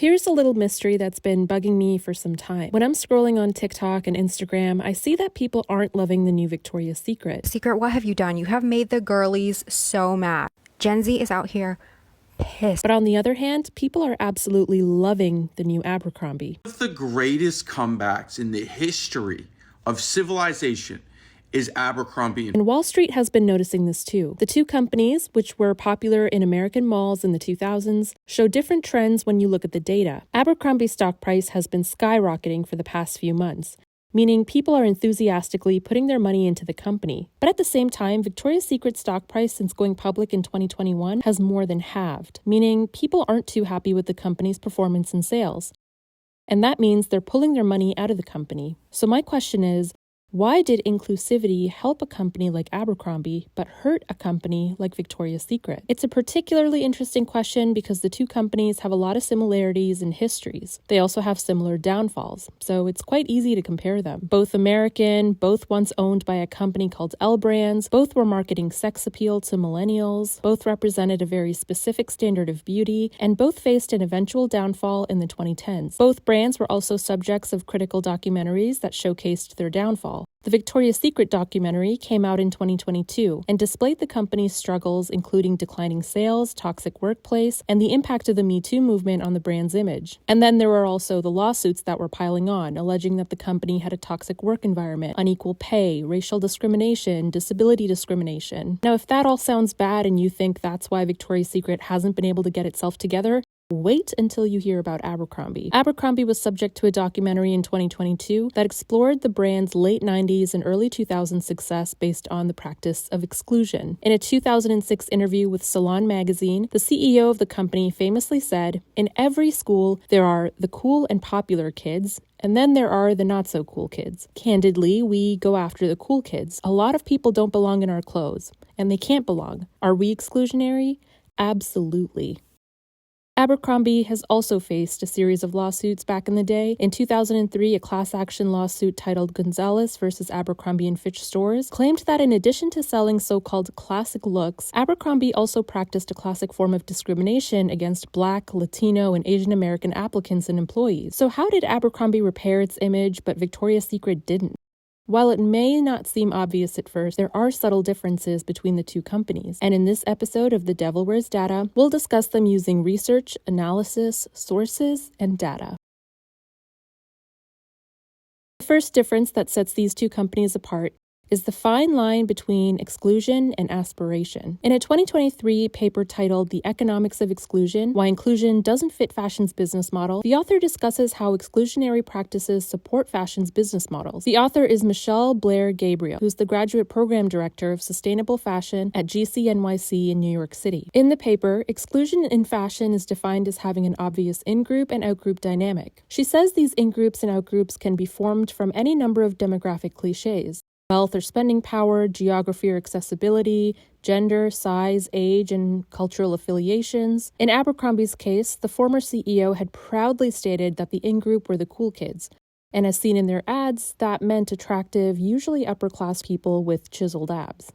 Here's a little mystery that's been bugging me for some time. When I'm scrolling on TikTok and Instagram, I see that people aren't loving the new Victoria's Secret. Secret, what have you done? You have made the girlies so mad. Gen Z is out here pissed. But on the other hand, people are absolutely loving the new Abercrombie. One of the greatest comebacks in the history of civilization is Abercrombie. And Wall Street has been noticing this too. The two companies, which were popular in American malls in the 2000s, show different trends when you look at the data. Abercrombie's stock price has been skyrocketing for the past few months, meaning people are enthusiastically putting their money into the company. But at the same time, Victoria's Secret's stock price since going public in 2021 has more than halved, meaning people aren't too happy with the company's performance and sales. And that means they're pulling their money out of the company. So my question is, why did inclusivity help a company like Abercrombie but hurt a company like Victoria's Secret? It's a particularly interesting question because the two companies have a lot of similarities in histories. They also have similar downfalls, so it's quite easy to compare them. Both American, both once owned by a company called L Brands, both were marketing sex appeal to millennials, both represented a very specific standard of beauty, and both faced an eventual downfall in the 2010s. Both brands were also subjects of critical documentaries that showcased their downfall. The Victoria's Secret documentary came out in 2022 and displayed the company's struggles, including declining sales, toxic workplace, and the impact of the Me Too movement on the brand's image. And then there were also the lawsuits that were piling on, alleging that the company had a toxic work environment, unequal pay, racial discrimination, disability discrimination. Now, if that all sounds bad and you think that's why Victoria's Secret hasn't been able to get itself together, wait until you hear about Abercrombie. Abercrombie was subject to a documentary in 2022 that explored the brand's late 90s and early 2000s success based on the practice of exclusion. In a 2006 interview with Salon magazine, the CEO of the company famously said, "In every school, there are the cool and popular kids, and then there are the not-so-cool kids. Candidly, we go after the cool kids. A lot of people don't belong in our clothes, and they can't belong. Are we exclusionary? Absolutely." Abercrombie has also faced a series of lawsuits back in the day. In 2003, a class action lawsuit titled Gonzalez versus Abercrombie Fitch stores claimed that in addition to selling so-called classic looks, Abercrombie also practiced a classic form of discrimination against Black, Latino, and Asian American applicants and employees. So how did Abercrombie repair its image, but Victoria's Secret didn't? While it may not seem obvious at first, there are subtle differences between the two companies, and in this episode of The Devil Wears Data, we'll discuss them using research, analysis, sources, and data. The first difference that sets these two companies apart is the fine line between exclusion and aspiration. In a 2023 paper titled The Economics of Exclusion, Why Inclusion Doesn't Fit Fashion's Business Model, the author discusses how exclusionary practices support fashion's business models. The author is Michelle Blair Gabriel, who's the graduate program director of sustainable fashion at GCNYC in New York City. In the paper, exclusion in fashion is defined as having an obvious in-group and out-group dynamic. She says these in-groups and out-groups can be formed from any number of demographic cliches: wealth or spending power, geography or accessibility, gender, size, age, and cultural affiliations. In Abercrombie's case, the former CEO had proudly stated that the in-group were the cool kids, and as seen in their ads, that meant attractive, usually upper-class people with chiseled abs.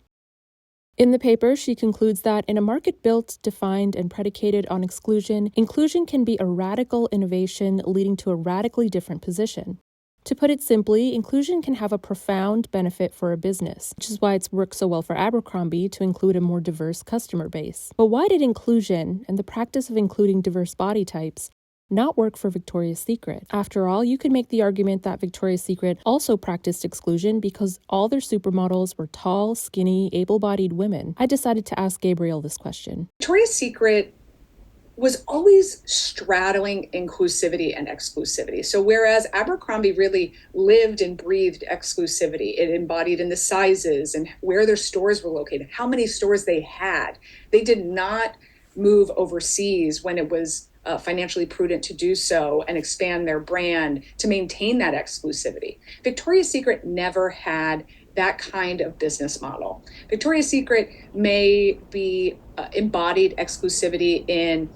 In the paper, she concludes that in a market built, defined, and predicated on exclusion, inclusion can be a radical innovation leading to a radically different position. To put it simply, inclusion can have a profound benefit for a business, which is why it's worked so well for Abercrombie to include a more diverse customer base. But why did inclusion, and the practice of including diverse body types, not work for Victoria's Secret? After all, you could make the argument that Victoria's Secret also practiced exclusion because all their supermodels were tall, skinny, able-bodied women. I decided to ask Gabriel this question. Victoria's Secret was always straddling inclusivity and exclusivity. So whereas Abercrombie really lived and breathed exclusivity, it embodied in the sizes and where their stores were located, how many stores they had. They did not move overseas when it was financially prudent to do so and expand their brand to maintain that exclusivity. Victoria's Secret never had that kind of business model. Victoria's Secret may be embodied exclusivity in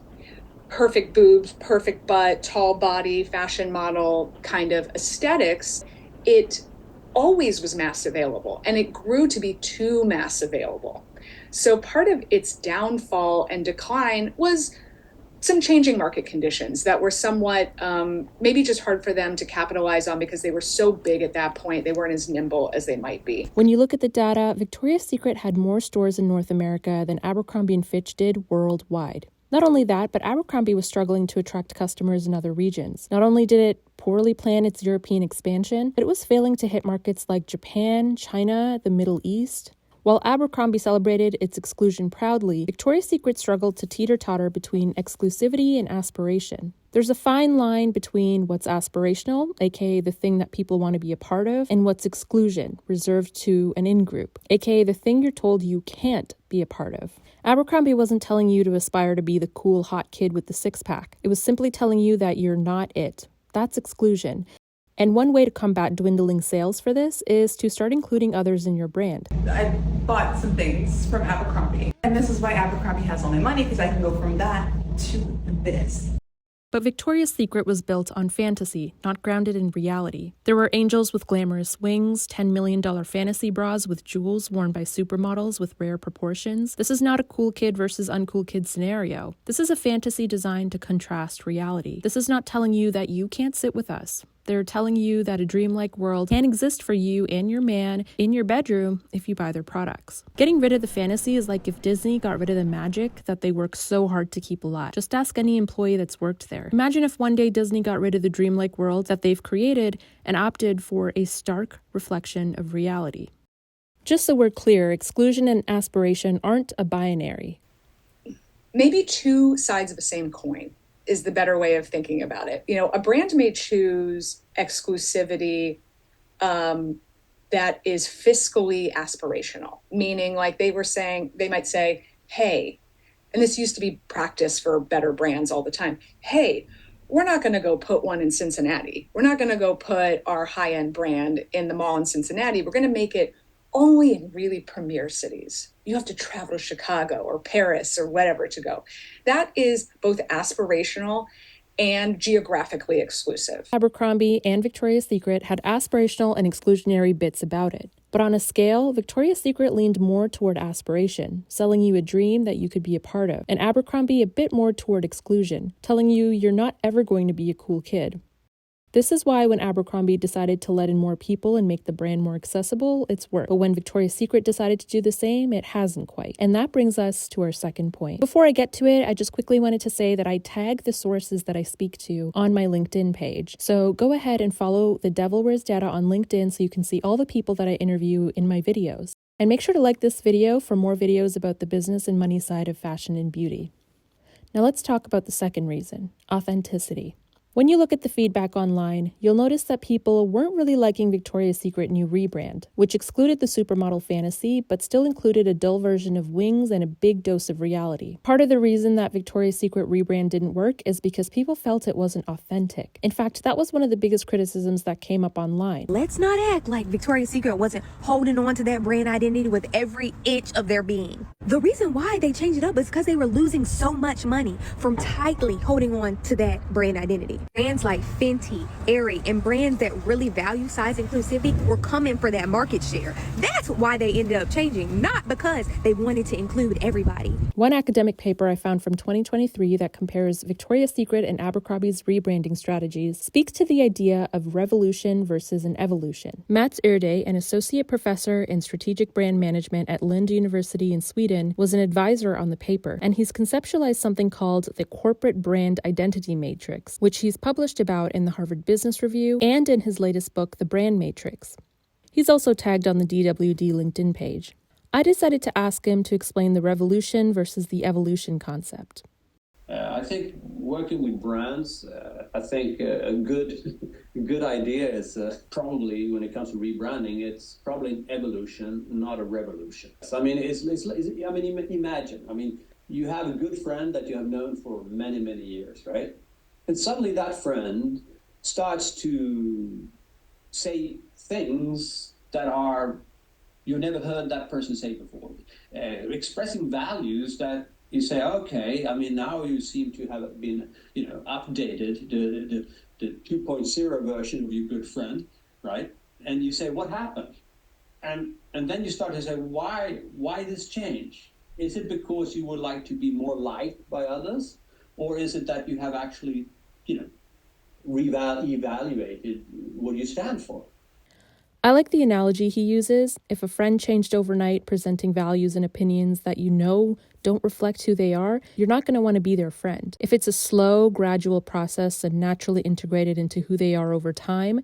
perfect boobs, perfect butt, tall body, fashion model kind of aesthetics. It always was mass available, and it grew to be too mass available. So part of its downfall and decline was some changing market conditions that were somewhat maybe just hard for them to capitalize on because they were so big at that point. They weren't as nimble as they might be. When you look at the data, Victoria's Secret had more stores in North America than Abercrombie & Fitch did worldwide. Not only that, but Abercrombie was struggling to attract customers in other regions. Not only did it poorly plan its European expansion, but it was failing to hit markets like Japan, China, the Middle East. While Abercrombie celebrated its exclusion proudly, Victoria's Secret struggled to teeter-totter between exclusivity and aspiration. There's a fine line between what's aspirational, aka the thing that people want to be a part of, and what's exclusion, reserved to an in-group, aka the thing you're told you can't be a part of. Abercrombie wasn't telling you to aspire to be the cool, hot kid with the six-pack. It was simply telling you that you're not it. That's exclusion. And one way to combat dwindling sales for this is to start including others in your brand. I bought some things from Abercrombie, and this is why Abercrombie has all my money, because I can go from that to this. But Victoria's Secret was built on fantasy, not grounded in reality. There were angels with glamorous wings, $10 million fantasy bras with jewels worn by supermodels with rare proportions. This is not a cool kid versus uncool kid scenario. This is a fantasy designed to contrast reality. This is not telling you that you can't sit with us. They're telling you that a dreamlike world can exist for you and your man in your bedroom if you buy their products. Getting rid of the fantasy is like if Disney got rid of the magic that they work so hard to keep alive. Just ask any employee that's worked there. Imagine if one day Disney got rid of the dreamlike world that they've created and opted for a stark reflection of reality. Just so we're clear, exclusion and aspiration aren't a binary. Maybe two sides of the same coin is the better way of thinking about it. You know, a brand may choose exclusivity that is fiscally aspirational, meaning like they might say, hey, and this used to be practice for better brands all the time. Hey, we're not going to go put one in Cincinnati. We're not going to go put our high-end brand in the mall in Cincinnati. We're going to make it only in really premier cities. You have to travel to Chicago or Paris or whatever to go. That is both aspirational and geographically exclusive. Abercrombie and Victoria's Secret had aspirational and exclusionary bits about it. But on a scale, Victoria's Secret leaned more toward aspiration, selling you a dream that you could be a part of, and Abercrombie a bit more toward exclusion, telling you you're not ever going to be a cool kid. This is why when Abercrombie decided to let in more people and make the brand more accessible, it's worked. But when Victoria's Secret decided to do the same, it hasn't quite. And that brings us to our second point. Before I get to it, I just quickly wanted to say that I tag the sources that I speak to on my LinkedIn page. So go ahead and follow The Devil Wears Data on LinkedIn so you can see all the people that I interview in my videos. And make sure to like this video for more videos about the business and money side of fashion and beauty. Now let's talk about the second reason, authenticity. When you look at the feedback online, you'll notice that people weren't really liking Victoria's Secret new rebrand, which excluded the supermodel fantasy, but still included a dull version of wings and a big dose of reality. Part of the reason that Victoria's Secret rebrand didn't work is because people felt it wasn't authentic. In fact, that was one of the biggest criticisms that came up online. Let's not act like Victoria's Secret wasn't holding on to that brand identity with every inch of their being. The reason why they changed it up is because they were losing so much money from tightly holding on to that brand identity. Brands like Fenty, Aerie, and brands that really value size inclusivity were coming for that market share. That's why they ended up changing, not because they wanted to include everybody. One academic paper I found from 2023 that compares Victoria's Secret and Abercrombie's rebranding strategies speaks to the idea of revolution versus an evolution. Mats Erde, an associate professor in strategic brand management at Lund University in Sweden, was an advisor on the paper, and he's conceptualized something called the corporate brand identity matrix, which he's published about in the Harvard Business Review and in his latest book, The Brand Matrix. He's also tagged on the DWD LinkedIn page. I decided to ask him to explain the revolution versus the evolution concept. I think working with brands, I think a good idea is probably when it comes to rebranding, it's probably an evolution, not a revolution. So, I mean, imagine, you have a good friend that you have known for many, many years, right? And suddenly that friend starts to say things that you've never heard that person say before, expressing values that you say, okay, now you seem to have been, updated, the 2.0 version of your good friend, right? And you say, what happened? And then you start to say, why this change? Is it because you would like to be more liked by others? Or is it that you have actually, evaluated what you stand for? I like the analogy he uses. If a friend changed overnight, presenting values and opinions that you know don't reflect who they are, you're not going to want to be their friend. If it's a slow, gradual process and naturally integrated into who they are over time,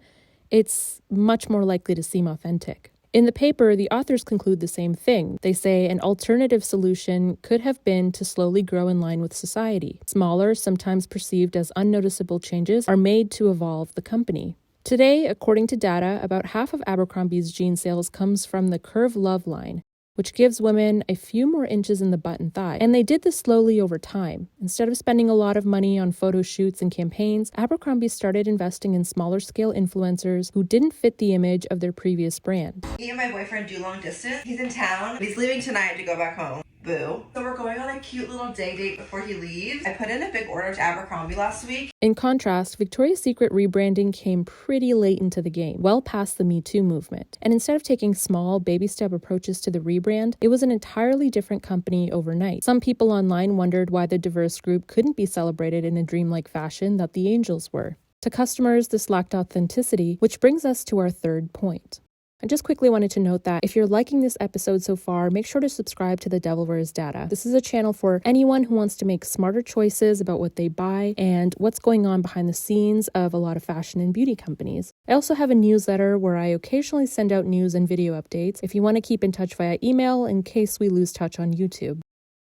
it's much more likely to seem authentic. In the paper, the authors conclude the same thing. They say an alternative solution could have been to slowly grow in line with society. Smaller, sometimes perceived as unnoticeable changes are made to evolve the company. Today, according to data, about half of Abercrombie's jean sales comes from the Curve Love line, which gives women a few more inches in the butt and thigh. And they did this slowly over time. Instead of spending a lot of money on photo shoots and campaigns, Abercrombie started investing in smaller scale influencers who didn't fit the image of their previous brand. Me and my boyfriend do long distance. He's in town. He's leaving tonight to go back home. Boo. So we're going on a cute little day date before he leaves. I put in a big order to Abercrombie last week. In contrast, Victoria's Secret rebranding came pretty late into the game, well past the Me Too movement. And instead of taking small, baby step approaches to the rebrand, it was an entirely different company overnight. Some people online wondered why the diverse group couldn't be celebrated in a dreamlike fashion that the Angels were. To customers, this lacked authenticity, which brings us to our third point. I just quickly wanted to note that if you're liking this episode so far, make sure to subscribe to The Devil Wears Data. This is a channel for anyone who wants to make smarter choices about what they buy and what's going on behind the scenes of a lot of fashion and beauty companies. I also have a newsletter where I occasionally send out news and video updates if you want to keep in touch via email in case we lose touch on YouTube.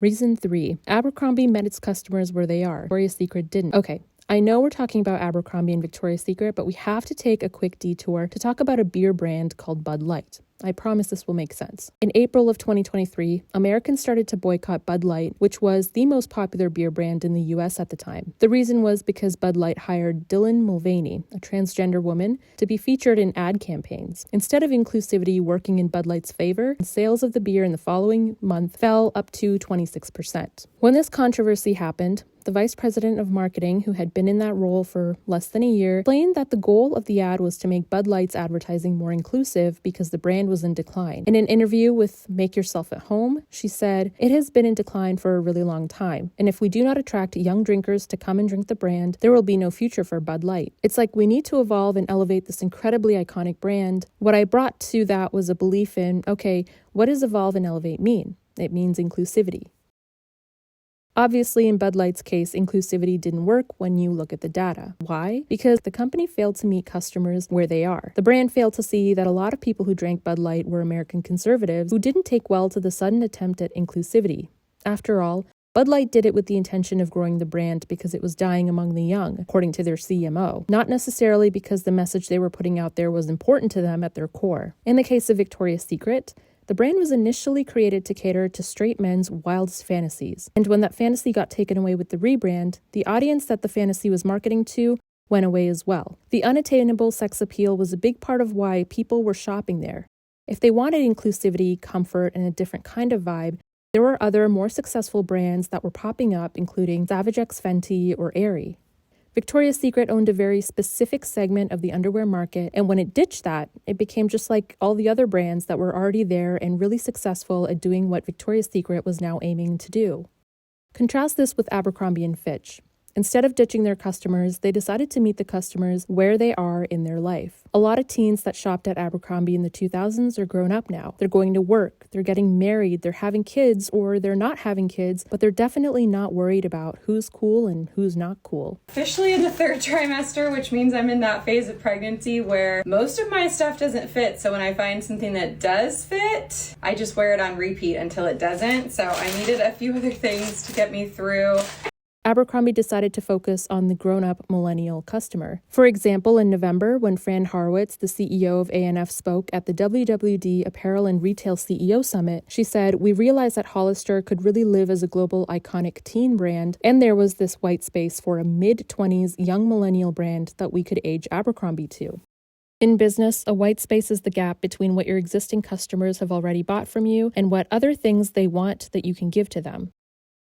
Reason 3. Abercrombie met its customers where they are. Victoria's Secret didn't. Okay. I know we're talking about Abercrombie and Victoria's Secret, but we have to take a quick detour to talk about a beer brand called Bud Light. I promise this will make sense. In April of 2023, Americans started to boycott Bud Light, which was the most popular beer brand in the US at the time. The reason was because Bud Light hired Dylan Mulvaney, a transgender woman, to be featured in ad campaigns. Instead of inclusivity working in Bud Light's favor, sales of the beer in the following month fell up to 26%. When this controversy happened, the vice president of marketing, who had been in that role for less than a year, explained that the goal of the ad was to make Bud Light's advertising more inclusive because the brand was in decline. In an interview with Make Yourself at Home, she said, "It has been in decline for a really long time, and if we do not attract young drinkers to come and drink the brand, there will be no future for Bud Light. It's like we need to evolve and elevate this incredibly iconic brand." What I brought to that was a belief in, okay, what does evolve and elevate mean? It means inclusivity. Obviously, in Bud Light's case, inclusivity didn't work when you look at the data. Why? Because the company failed to meet customers where they are. The brand failed to see that a lot of people who drank Bud Light were American conservatives who didn't take well to the sudden attempt at inclusivity. After all, Bud Light did it with the intention of growing the brand because it was dying among the young, according to their CMO, not necessarily because the message they were putting out there was important to them at their core. In the case of Victoria's Secret, the brand was initially created to cater to straight men's wildest fantasies. And when that fantasy got taken away with the rebrand, the audience that the fantasy was marketing to went away as well. The unattainable sex appeal was a big part of why people were shopping there. If they wanted inclusivity, comfort, and a different kind of vibe, there were other more successful brands that were popping up, including Savage X Fenty or Aerie. Victoria's Secret owned a very specific segment of the underwear market, and when it ditched that, it became just like all the other brands that were already there and really successful at doing what Victoria's Secret was now aiming to do. Contrast this with Abercrombie & Fitch. Instead of ditching their customers, they decided to meet the customers where they are in their life. A lot of teens that shopped at Abercrombie in the 2000s are grown up now. They're going to work, they're getting married, they're having kids, or they're not having kids, but they're definitely not worried about who's cool and who's not cool. Officially in the third trimester, which means I'm in that phase of pregnancy where most of my stuff doesn't fit. So when I find something that does fit, I just wear it on repeat until it doesn't. So I needed a few other things to get me through. Abercrombie decided to focus on the grown-up millennial customer. For example, in November, when Fran Harwitz, the CEO of A&F, spoke at the WWD Apparel and Retail CEO Summit, she said, "We realized that Hollister could really live as a global iconic teen brand, and there was this white space for a mid-20s young millennial brand that we could age Abercrombie to." In business, a white space is the gap between what your existing customers have already bought from you and what other things they want that you can give to them.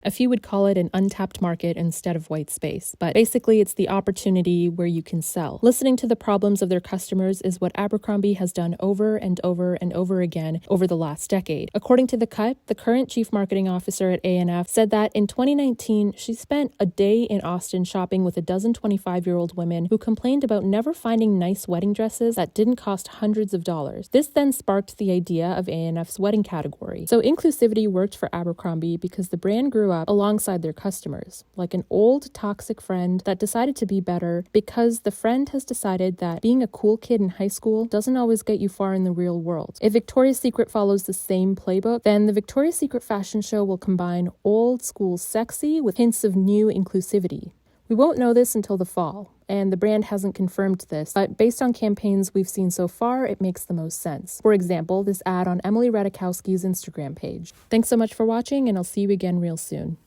A few would call it an untapped market instead of white space, but basically it's the opportunity where you can sell. Listening to the problems of their customers is what Abercrombie has done over and over and over again over the last decade. According to The Cut, the current chief marketing officer at A&F said that in 2019, she spent a day in Austin shopping with a dozen 25-year-old women who complained about never finding nice wedding dresses that didn't cost hundreds of dollars. This then sparked the idea of A&F's wedding category. So inclusivity worked for Abercrombie because the brand grew up alongside their customers, like an old toxic friend that decided to be better because the friend has decided that being a cool kid in high school doesn't always get you far in the real world. If Victoria's Secret follows the same playbook, then the Victoria's Secret fashion show will combine old school sexy with hints of new inclusivity. We won't know this until the fall, and the brand hasn't confirmed this, but based on campaigns we've seen so far, it makes the most sense. For example, this ad on Emily Ratajkowski's Instagram page. Thanks so much for watching, and I'll see you again real soon.